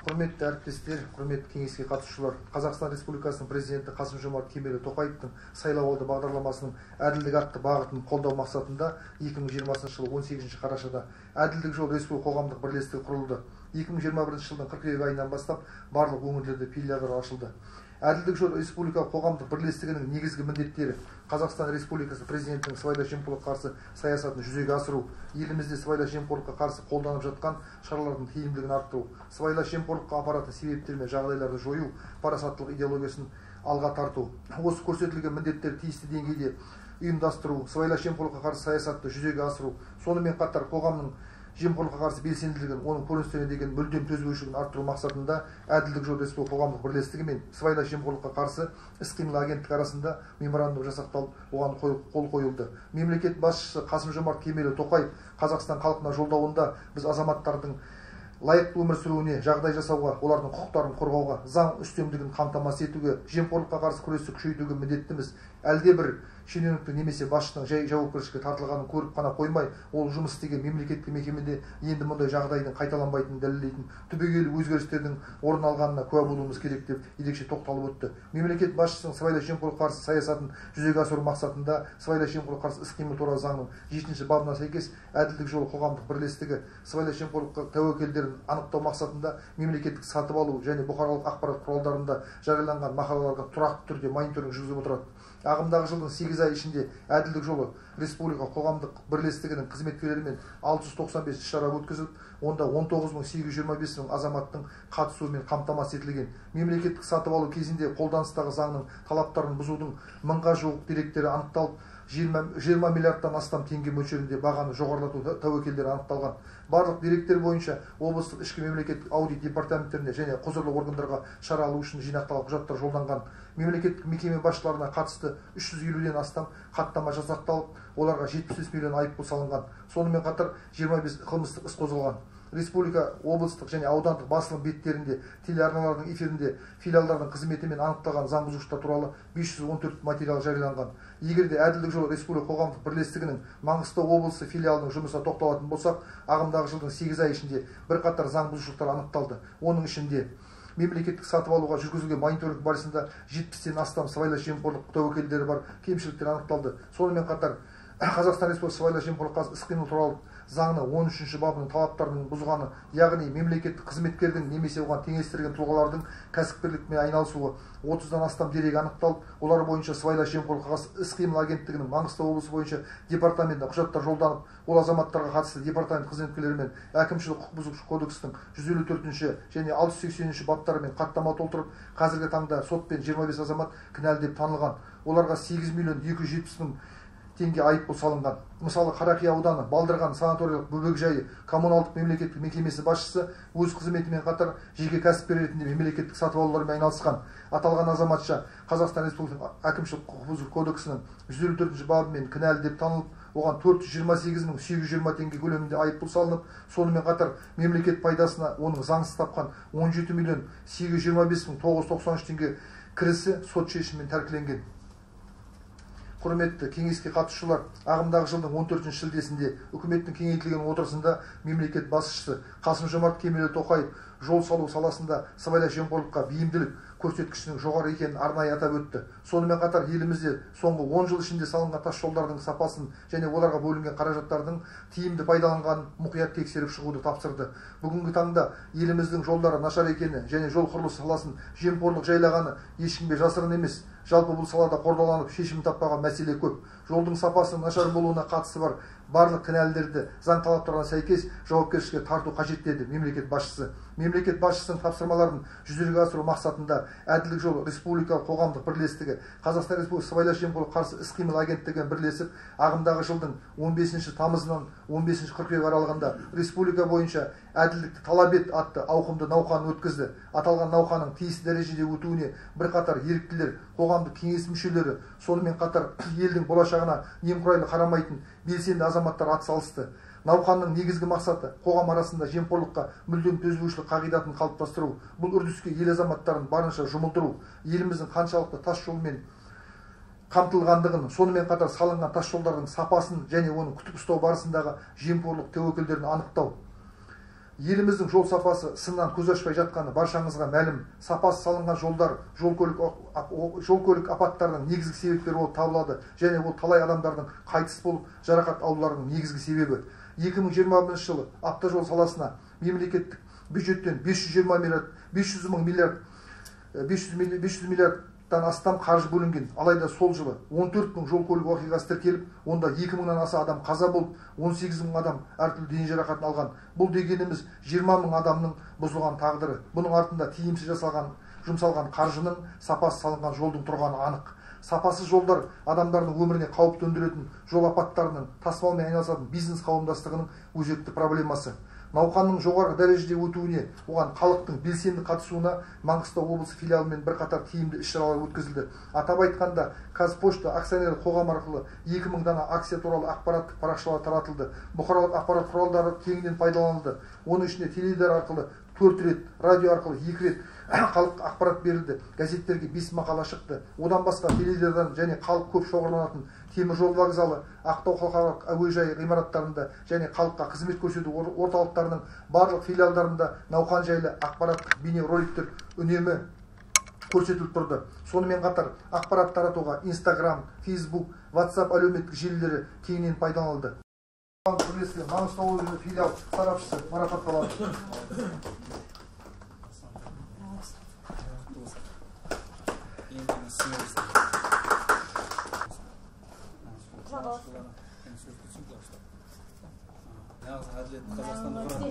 Құрметті әріптестер, құрметті кеңеске қатысушылар, Қазақстан Республикасының президенті Қасым-Жомарт Кемелұлы-Тоқаевтың сайлауалды бағдарламасының әділдік атты бағытын қолдау мақсатында 2020 жылы 18 қарашада Әділдік жол республикалық қоғамдық бірлестігі құрылды. 2021 жылдың қыркүйек айынан бастап барлық өңірлерде филиалдар ашылды. Әділдік жол республикалық қоғамдық бірлестігінің негізгі міндеттері Қазақстан Республикасы президентінің сыбайлас жемқорлыққа қарсы саясатын жүзеге асыру, елімізде сыбайлас жемқорлыққа қарсы қолданып жатқан шаралардың тиімділігін арттыру, сыбайлас жемқорлыққа апаратын себептер мен жағдайларды жою, парасаттылық идеологиясын алға тарту. Осы көрсетілген міндеттер тиісті деңгейде ұйымдастыру, сыбайлас жемқорлыққа қарсы саясатты жүзеге асыру, сонымен қатар қоғамның жемқорлыққа қарсы белсенділігін, оның көріністеріне деген мүлдем төзбеушілігін арттыру мақсатында Әділдік жол республикалық қоғамдық бірлестігі мен сыбайлас жемқорлыққа қарсы іс-қимыл агенттігі арасында меморандум жасақталып, оған қол қойылды. Мемлекет басшысы Қасым-Жомарт Кемелұлы-Тоқаев Қазақстан халқына жолдауында біз азаматтардың лайықты өмір сүруіне жағдай жасауға, олардың құқықтарын қорғауға, заң үстемдігін қамтамасыз етуге, жемқорлыққа қарсы күресті күшейтуге міндеттіміз. Әлде бір шенеуніктің немесе басшының жауапкершілікке тартылғанын көріп қана қоймай, ол жұмыс істеген мемлекеттік мекемеде енді мұндай жағдайдың қайталанбайтынын дәлелдейтін түбегейлі өзгерістердің орын алғанына куә болуымыз керек деп ерекше тоқталып өтті. Мемлекет басшысының сыбайлас жемқорлыққа қарсы саясатын жүзеге асыру мақсатында сыбайлас жемқорлыққа қарсы іс-қимыл туралы заңның 7-ші бабына сәйкес Әділдік жолы қоғамдық бірлестігі сыбайлас жемқорлыққа тәуекелдерін анықтау мақсатында мемлекеттік сатып алу және бұқаралық ақпарат құралдарында жарияланған мақалаларға тұрақты түрде мониторинг жүргізіп отырады. Ағымдағы жылдың 8 ай ішінде Әділдік жолы республика қоғамдық бірлестігінің қызметкерлерімен 695 іс-шара өткізіліп, онда 19.825 азаматтың қатысуымен қамтамасыз етілген. Мемлекеттік сатып алу кезінде қолданыстағы заңның талаптарын бұзудың 1000-ға жуық деректері анықталып, 20 миллиардтан астам теңге мөлшерінде бағаны жоғарылату тәуекелдері анықталған. Барлық деректер бойынша облыстық ішкі мемлекеттік аудит департаменттеріне және құзырлы органдарға шара алу үшін жинақталған құжаттар жолданған. Мемлекеттік мекеме басшыларына қатысты 350-ден астам хаттама жасақталып, оларға 73 миллион айыппұл салынған. Сонымен қатар 25 қылмыстық іс қозғалған. Республика, облыстық және аудандық басылым беттерінде, телеарналардың эфирінде филиалдардың қызметімен анықталған заң бұзушылықтар туралы 514 материал жарияланған. Егер де Әділдік жолы республика қоғамдық бірлестігінің Маңғыстау облысы филиалының жұмысына тоқталатын болсақ, ағымдағы жылдың 8 ай ішінде бірқатар заң бұзушылықтар анықталды. Оның ішінде мемлекеттік сатып алуға жүргізілген мониторинг барысында 70-тен астам сыбайлас жемқорлық тәуекелдері бар кемшіліктер анықталды. Сонымен қатар Қазақстан Республикасы сыбайлас жемқорлыққа іс-қимыл туралы заңның 13-ші бабының талаптарының бұзғаны, яғни мемлекеттік қызметкердің немесе оған теңестірген тұлғалардың кәсіпкерлікпен айналысуы 30-дан астам дерек анықталып, олар бойынша сыбайлас жемқорлыққа қарсы іс-қимыл агенттігінің Маңғыстау облысы бойынша департаментіне құжаттар жолданып, ол азаматтарға қатысты департамент қызметкерлерімен әкімшілік құқық бұзушылық кодекстің 154-ші және 680-ші баптарымен хаттама толтырып, қазіргі таңда сотпен 25 азамат кінәлі деп танылған. Оларға 8 миллион 270 мың теңге айыппұл салынған. Мысалы, Қарақия ауданы Балдырған санаториялық бөбекжайы коммуналдық мемлекеттік мекемесі басшысы өз қызметімен қатар жеке кәсіпкер ретінде мемлекеттік сатып алулармен айналысқан. Аталған азаматша Қазақстан Республикасының әкімшілік құқық бұзу кодексінің 154-ші бабымен кінәлі деп танылып, оған 428.820 теңге көлемінде айыппұл салынып, сонымен қатар мемлекет пайдасына оның заңсыз тапқан 17.825.993 теңге кірісі сот шешімімен тәркіленген. Құрметті кеңеске қатысушылар, ағымдағы жылдың 14 шілдесінде үкіметтің кеңейтілген отырысында мемлекет басшысы Қасым-Жомарт Кемелұлы-Тоқаев жол салу саласында сыбайлас жемқорлыққа бейімділік көрсеткішінің жоғары екенін арнайы атап өтті. Сонымен қатар елімізде соңғы 10 жыл ішінде салынған тас жолдардың сапасын және оларға бөлінген қаражаттардың тиімді пайдаланғанын мұқият тексеріп шығуды тапсырды. Бүгінгі таңда еліміздің жолдары нашар екені және жол құрылысы саласын жемқорлық жайлағаны ешкімге жасырын емес. Жалпы бұл салада қордаланып шешім таппаған мәселе көп. Жолдың сапасы нашар болуына қатысы бар барлық кінәлілерді заң талаптарына сәйкес жауапкершілікке тарту қажет деді мемлекет басшысы. Мемлекет басшысының тапсырмаларын жүзеге асыру мақсатында Әділдік жолы республикалық қоғамдық бірлестігі, Қазақстан Республикасы сыбайлас жемқорлыққа қарсы іс-қимыл агенттігімен бірлесіп, ағымдағы жылдың 15 тамызынан 15 қыркүйек аралығында республика бойынша әділдікті талап ет атты ауқымды науқан өткізді. Аталған науқанның тиісті дәрежеде өтуіне бірқатар еріктілер, қоғамдық кеңес мүшелері, сонымен қатар елдің болашағына немқұрайлы қарамайтын белсенді азаматтар атсалысты. Науқанның негізгі мақсаты қоғам арасында жемқорлыққа мүлдем төзбеушілік қағидатын қалыптастыру, бұл үрдіске ел азаматтарын барынша жұмылдыру, еліміздің қаншалықты тас жолмен қамтылғандығын, сонымен қатар салынған тас жолдардың сапасын және оның күтіп ұстау барысындағы жемқорлық тәуекелдерін анықтау. Еліміздің жол сапасы сыннан көз ашпай жатқаны баршаңызға мәлім. Сапасы салынған жолдар жол көлік апаттарының негізгі себептері болып табылады, және ол талай адамдардың қайтыс болып жарақат алуларының негізгі себебі. 2021 жылы автожол саласына мемлекеттік бюджеттен 500 миллиардтан астам қаржы бөлінген. Алайда сол жылы 14 мың жол көлік оқиғасы тіркеліп, онда 2 мыңнан аса адам қаза болып, 18 мың адам әртүрлі дене жарақатын алған. Бұл дегеніміз 20 мың адамның бұзылған тағдыры. Бұның артында тиімсіз жұмсалған қаржының, сапасы салынған жолдың тұрғаны анық. Сапасыз жолдар адамдардың өміріне қауіп төндіретін, жол апаттарының тасымалмен айналысатын бизнес қауымдастығының өзекті проблемасы. Науқанның жоғары дәрежеде өтуіне, оған халықтың белсенді қатысуына Маңғыстау облысы филиалымен бірқатар тиімді іс-шаралар өткізілді. Атап айтқанда, Қазпошта акционерлік қоғам арқылы 2000 дана акция туралы ақпараттық парақшалар таратылды. Бұқаралық ақпарат құралдары кеңінен пайдаланылды. Оның ішінде теледидар арқылы 4 рет, радио арқылы 2 рет халық ақпарат берілді. Газеттерге 5 мақала шықты. Одан басқа теледидардан және халық көп шоғырланатын темір жол вокзалы, Ақтау халықаралық әуежайы ғимараттарында және халыққа қызмет көрсету орталықтарының барлық филиалдарында науқан жайлы ақпараттық бейнероликтер үнемі көрсетіліп тұрды. Сонымен қатар ақпарат таратуға Instagram, Facebook, WhatsApp әлеуметтік желілері кеңінен пайдаланылды. Маңғыстау облысы филиал сарапшысы марапатталды. Нағыз әділет Қазақстанда құрады.